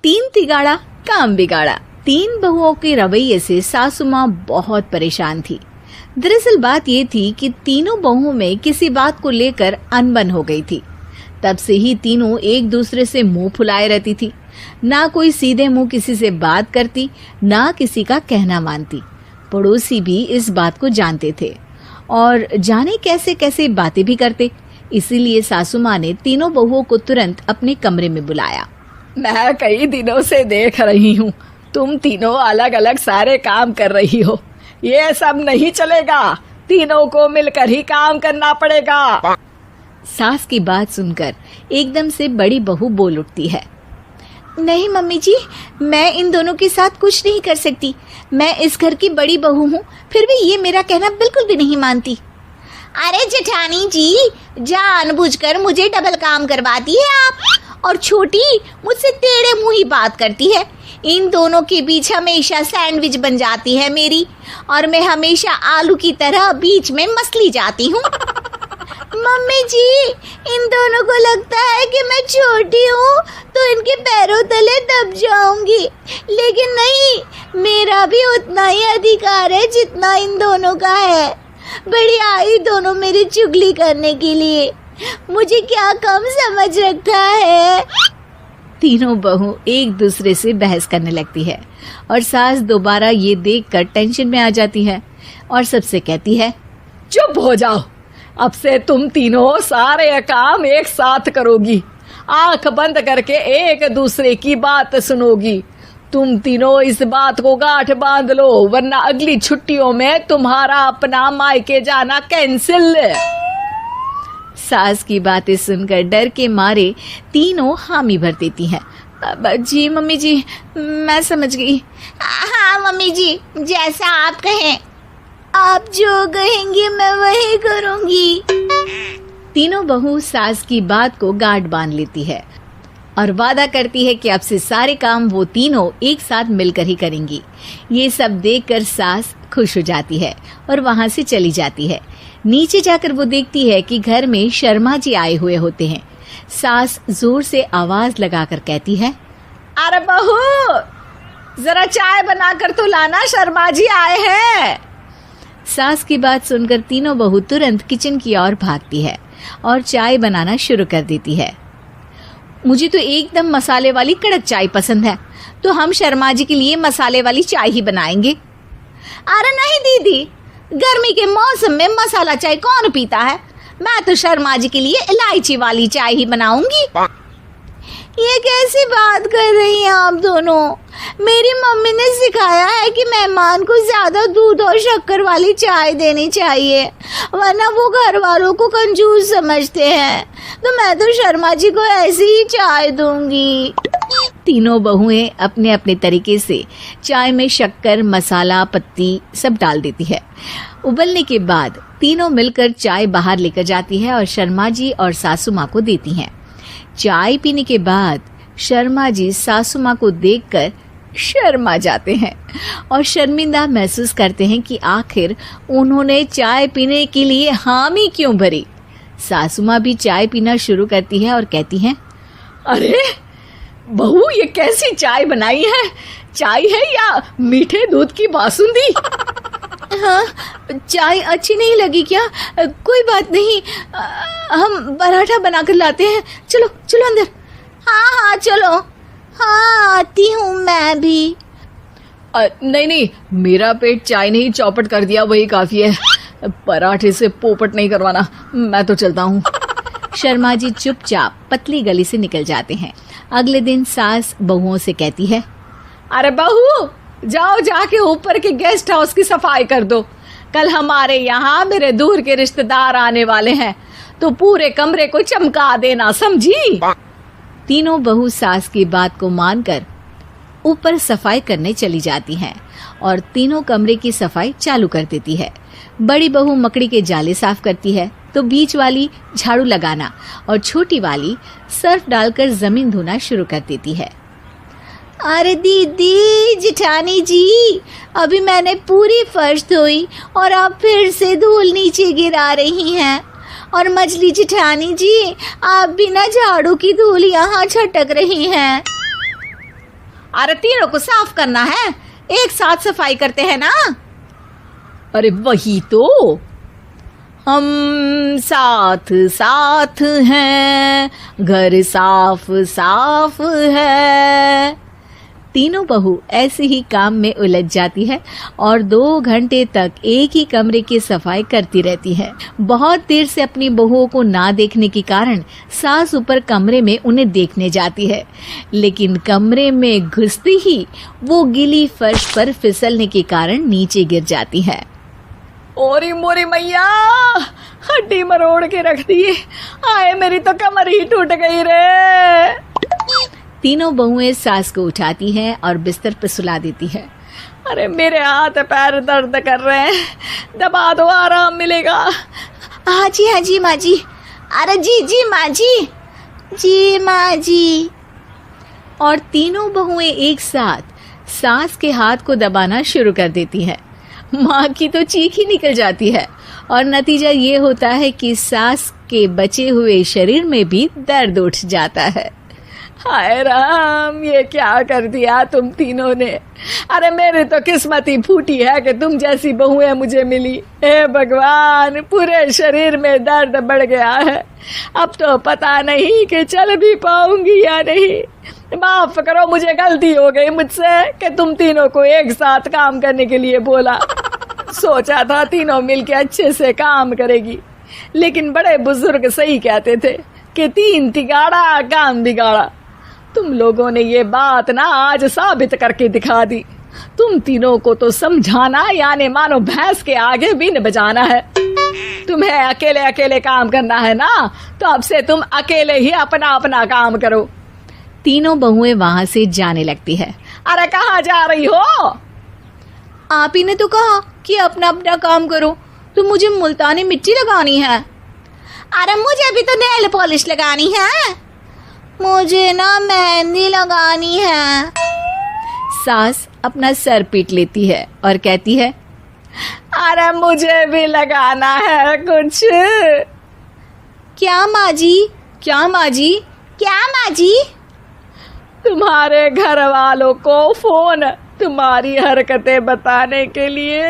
तीन तिगाड़ा काम बिगाड़ा। तीन बहुओं के रवैये से सासू माँ बहुत परेशान थी। दरअसल बात ये थी कि तीनों बहुओं में किसी बात को लेकर अनबन हो गई थी। तब से ही तीनों एक दूसरे से मुंह फुलाए रहती थी। ना कोई सीधे मुंह किसी से बात करती, ना किसी का कहना मानती। पड़ोसी भी इस बात को जानते थे और जाने कैसे कैसे बातें भी करते। इसीलिए सासू माँ ने तीनों बहुओं को तुरंत अपने कमरे में बुलाया। मैं कई दिनों से देख रही हूँ, तुम तीनों अलग अलग सारे काम कर रही हो। ये सब नहीं चलेगा, तीनों को मिलकर ही काम करना पड़ेगा। सास की बात सुनकर एकदम से बड़ी बहू बोल उठती है। नहीं मम्मी जी, मैं इन दोनों के साथ कुछ नहीं कर सकती। मैं इस घर की बड़ी बहू हूँ, फिर भी ये मेरा कहना बिल्कुल भी नहीं मानती। अरे जेठानी जी, जानबूझकर मुझे डबल काम करवाती है आप, और छोटी मुझसे टेढ़े मुंह ही बात करती है। इन दोनों के बीच हमेशा सैंडविच बन जाती है मेरी, और मैं हमेशा आलू की तरह बीच में मसली जाती हूँ। मम्मी जी, इन दोनों को लगता है कि मैं छोटी हूँ तो इनके पैरों तले दब जाऊंगी, लेकिन नहीं, मेरा भी उतना ही अधिकार है जितना इन दोनों का है। बड़ी आई दोनों मेरी चुगली करने के लिए, मुझे क्या कम समझ रखा है। तीनों बहू एक दूसरे से बहस करने लगती है और सास दोबारा ये देखकर टेंशन में आ जाती है और सबसे कहती है, चुप हो जाओ, अब से तुम तीनों सारे काम एक साथ करोगी, आंख बंद करके एक दूसरे की बात सुनोगी। तुम तीनों इस बात को गांठ बांध लो, वरना अगली छुट्टियों में तुम्हारा अपना मायके जाना कैंसिल। सास की बातें सुनकर डर के मारे तीनों हामी भर देती हैं। जी मम्मी जी, मैं समझ गई। हाँ मम्मी जी, जैसा आप कहें, आप जो कहेंगी मैं वही करूंगी। तीनों बहू सास की बात को गांठ बांध लेती है और वादा करती है कि अब से सारे काम वो तीनों एक साथ मिलकर ही करेंगी। ये सब देखकर सास खुश हो जाती है और वहां से चली जाती है। नीचे जाकर वो देखती है कि घर में शर्मा जी आए हुए होते हैं। सास जोर से आवाज लगाकर कहती है, अरे बहू, जरा चाय बनाकर तो लाना, शर्मा जी आए हैं। सास की बात सुनकर तीनों बहू तुरंत किचन की ओर भागती है और चाय बनाना शुरू कर देती है। मुझे तो एकदम मसाले वाली कड़क चाय पसंद है, तो हम शर्मा जी के लिए मसाले वाली चाय ही बनाएंगे। अरे नहीं दीदी, गर्मी के मौसम में मसाला चाय कौन पीता है? मैं तो शर्मा जी के लिए इलायची वाली चाय ही बनाऊंगी। ये कैसी बात कर रही हैं आप दोनों? मेरी मम्मी ने सिखाया है कि मेहमान को ज्यादा दूध और शक्कर वाली चाय देनी चाहिए, वरना वो घर वालों को कंजूस समझते हैं। तो मैं तो शर्मा जी को ऐसी ही चाय दूंगी। तीनों बहुएं अपने अपने तरीके से चाय में शक्कर, मसाला, पत्ती सब डाल देती है। उबलने के बाद तीनों मिलकर चाय बाहर लेकर जाती है और शर्मा जी और सासू माँ को देती हैं। चाय पीने के बाद शर्मा जी सासू माँ को देखकर शर्मा जाते हैं और शर्मिंदा महसूस करते हैं कि आखिर उन्होंने चाय पीने के लिए हामी क्यों भरी। सासू माँ भी चाय पीना शुरू करती है और कहती हैं, अरे बहू, ये कैसी चाय बनाई है? चाय है या मीठे दूध की बासुंदी? हाँ, चाय अच्छी नहीं लगी क्या? कोई बात नहीं, हम पराठा बनाकर लाते हैं। चलो चलो अंदर। हाँ चलो। हाँ, आती हूँ मैं भी। नहीं, मेरा पेट चाय ने ही चौपट कर दिया, वही काफी है। पराठे से पोपट नहीं करवाना, मैं तो चलता हूँ। शर्मा जी चुपचाप पतली गली से निकल जाते हैं। अगले दिन सास बहुओं से कहती है, अरे बहू, जाओ जाके ऊपर के गेस्ट हाउस की सफाई कर दो। कल हमारे यहाँ मेरे दूर के रिश्तेदार आने वाले हैं, तो पूरे कमरे को चमका देना, समझी? तीनों बहू सास की बात को मानकर ऊपर सफाई करने चली जाती हैं और तीनों कमरे की सफाई चालू कर देती है। बड़ी बहू मकड़ी के जाले साफ करती है, तो बीच वाली झाड़ू लगाना और छोटी वाली सर्फ डालकर जमीन धोना शुरू कर देती है। अरे दीदी, जेठानी जी, अभी मैंने पूरी फर्श धोई और आप फिर से धूल नीचे गिरा रही हैं। और मछली जेठानी जी, आप बिना झाड़ू की धूल यहाँ छटक रही हैं। अरे तीनों को साफ करना है, एक साथ सफाई करते हैं ना। अरे वही तो, हम साथ साथ हैं, घर साफ साफ है। तीनों बहू ऐसे ही काम में उलझ जाती है और 2 घंटे तक एक ही कमरे की सफाई करती रहती है। बहुत देर से अपनी बहुओं को ना देखने के कारण सास ऊपर कमरे में उन्हें देखने जाती है, लेकिन कमरे में घुसती ही वो गीली फर्श पर फिसलने के कारण नीचे गिर जाती है। ओरी मोरी मैया, हड्डी मरोड़ के रख दी। आए मेरी तो कमर ही टूट गई रे। तीनों बहुएं सास को उठाती हैं और बिस्तर पर सुला देती है। अरे मेरे हाथ पैर दर्द कर रहे हैं, दबा दो आराम मिलेगा। हाँ जी माँ जी। अरे जी माँ जी माँ जी। और तीनों बहुएं एक साथ सास के हाथ को दबाना शुरू कर देती हैं। माँ की तो चीख ही निकल जाती है और नतीजा ये होता है कि सास के बचे हुए शरीर में भी दर्द उठ जाता है। हाय राम, ये क्या कर दिया तुम तीनों ने। अरे मेरी तो किस्मत ही फूटी है कि तुम जैसी बहुएं मुझे मिली। हे भगवान, पूरे शरीर में दर्द बढ़ गया है। अब तो पता नहीं कि चल भी पाऊंगी या नहीं। माफ करो, मुझे गलती हो गई मुझसे कि तुम तीनों को एक साथ काम करने के लिए बोला। सोचा था तीनों मिलके अच्छे से काम करेगी, लेकिन बड़े बुजुर्ग सही कहते थे कि 3 तिगाड़ा काम बिगाड़ा। तुम लोगों ने ये बात ना आज साबित करके दिखा दी। तुम तीनों को तो समझाना यानी मानो भैंस के आगे बीन बजाना है। तुम्हें अकेले अकेले काम करना है ना, तो अब से तुम अकेले ही अपना अपना काम करो। तीनों बहुएं वहां से जाने लगती है। अरे कहाँ जा रही हो? आप ही ने तो कहा कि अपना अपना काम तो मुझे मुल्तानी मिट्टी लगानी है। अरे मुझे भी तो नेल पॉलिश लगानी है, मुझे ना मेहंदी लगानी है। सास अपना सर पीट लेती है और कहती है, अरे मुझे भी लगाना है कुछ। क्या माँ जी? क्या माँ जी? क्या माँ जी? तुम्हारे घर वालों को फोन तुम्हारी हरकतें बताने के लिए।